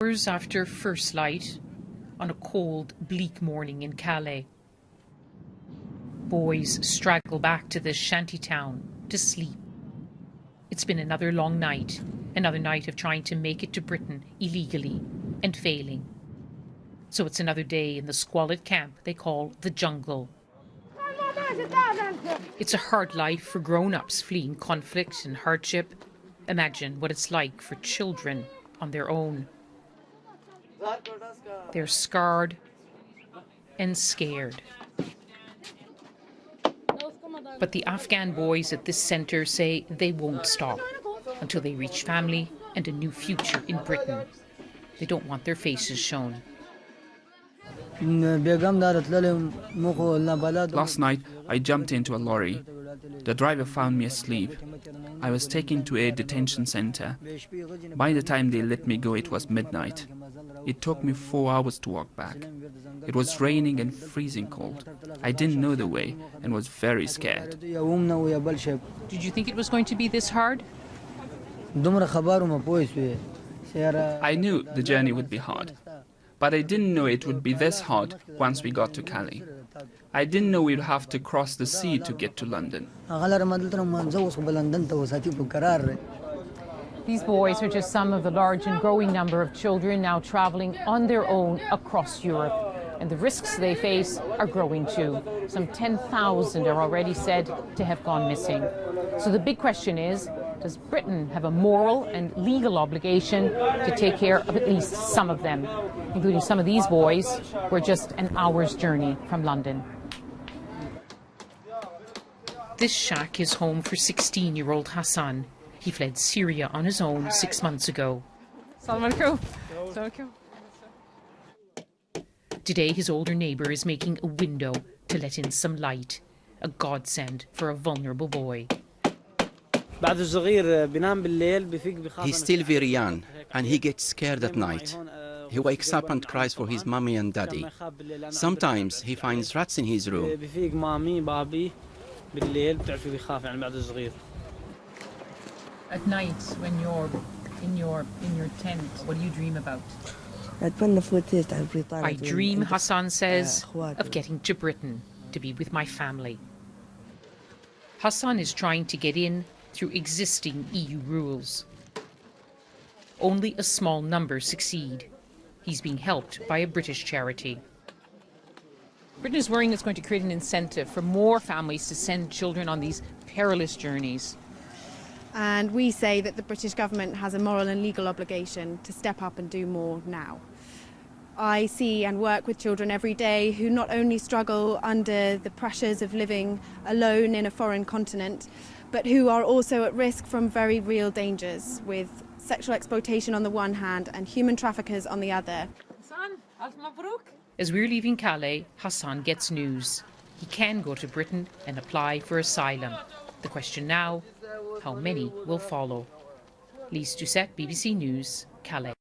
Hours after first light on a cold, bleak morning in Calais, boys straggle back to this shanty town to sleep. It's been another long night, another night of trying to make it to Britain illegally and failing. So it's another day in the squalid camp they call the jungle. It's a hard life for grown-ups fleeing conflict and hardship. Imagine what it's like for children on their own. They're scarred and scared. But the Afghan boys at this centre say they won't stop until they reach family and a new future in Britain. They don't want their faces shown. Last night, I jumped into a lorry. The driver found me asleep. I was taken to a detention center. By the time they let me go, it was midnight. It took me 4 hours to walk back. It was raining and freezing cold. I didn't know the way and was very scared. Did you think it was going to be this hard? I knew the journey would be hard, but I didn't know it would be this hard once we got to Calais. I didn't know we'd have to cross the sea to get to London. These boys are just some of the large and growing number of children now travelling on their own across Europe. And the risks they face are growing too. Some 10,000 are already said to have gone missing. So the big question is, does Britain have a moral and legal obligation to take care of at least some of them, including some of these boys who are just an hour's journey from London? This shack is home for 16-year-old Hassan. He fled Syria on his own 6 months ago. Today, his older neighbour is making a window to let in some light, a godsend for a vulnerable boy. He's still very young, and he gets scared at night. He wakes up and cries for his mommy and daddy. Sometimes he finds rats in his room. At night, when you're in your tent, what do you dream about? I dream, Hassan says, of getting to Britain to be with my family. Hassan is trying to get in through existing EU rules. Only a small number succeed. He's being helped by a British charity. Britain is worrying it's going to create an incentive for more families to send children on these perilous journeys. And we say that the British government has a moral and legal obligation to step up and do more now. I see and work with children every day who not only struggle under the pressures of living alone in a foreign continent, but who are also at risk from very real dangers, with sexual exploitation on the one hand and human traffickers on the other. As we're leaving Calais, Hassan gets news. He can go to Britain and apply for asylum. The question now, how many will follow? Lise Doucette, BBC News, Calais.